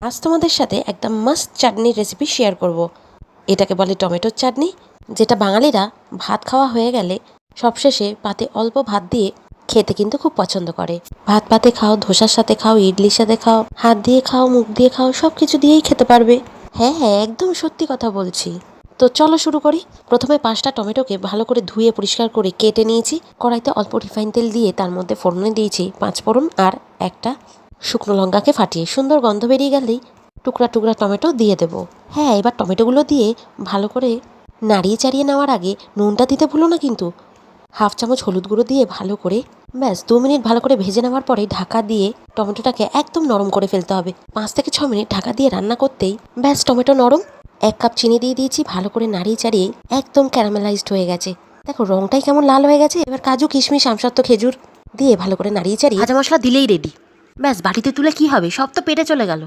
আজ তোমাদের সাথে একটা মাস্ট চাটনির রেসিপি শেয়ার করব। এটাকে বলে টমেটোর চাটনি, যেটা বাঙালিরা ভাত খাওয়া হয়ে গেলে সবশেষে পাতে অল্প ভাত দিয়ে খেতে কিন্তু খুব পছন্দ করে। ভাত পাতে খাও, ধোসার সাথে খাও, ইডলির সাথে খাও, হাত দিয়ে খাও, মুখ দিয়ে খাও, সব কিছু দিয়েই খেতে পারবে। হ্যাঁ হ্যাঁ, একদম সত্যি কথা বলছি। তো চলো শুরু করি। প্রথমে 5টা টমেটোকে ভালো করে ধুয়ে পরিষ্কার করে কেটে নিয়েছি। কড়াইতে অল্প রিফাইন তেল দিয়ে তার মধ্যে ফোড়নে দিয়েছি 5 ফোড়ন আর একটা শুকনো লঙ্কাকে ফাটিয়ে সুন্দর গন্ধ বেরিয়ে গেলেই টুকরা টুকরা টমেটো দিয়ে দেবো। হ্যাঁ, এবার টমেটোগুলো দিয়ে ভালো করে নাড়িয়ে চাড়িয়ে নেওয়ার আগে নুনটা দিতে ভুলো না কিন্তু। হাফ চামচ হলুদ গুঁড়ো দিয়ে ভালো করে ব্যাস 2 মিনিট ভালো করে ভেজে নেওয়ার পরে ঢাকা দিয়ে টমেটোটাকে একদম নরম করে ফেলতে হবে। 5 থেকে 6 মিনিট ঢাকা দিয়ে রান্না করতেই ব্যাস টমেটো নরম। 1 কাপ চিনি দিয়ে দিয়েছি, ভালো করে নাড়িয়ে চাড়িয়ে একদম ক্যারামেলাইজড হয়ে গেছে। দেখো রংটাই কেমন লাল হয়ে গেছে। এবার কাজু, কিশমিশ, আমসত্ত্ব, খেজুর দিয়ে ভালো করে নাড়িয়ে চাড়িয়ে ভাজা মশলা দিলেই রেডি। ব্যাস বাটিতে তুলে কি হবে, সব তো পেটে চলে গেল।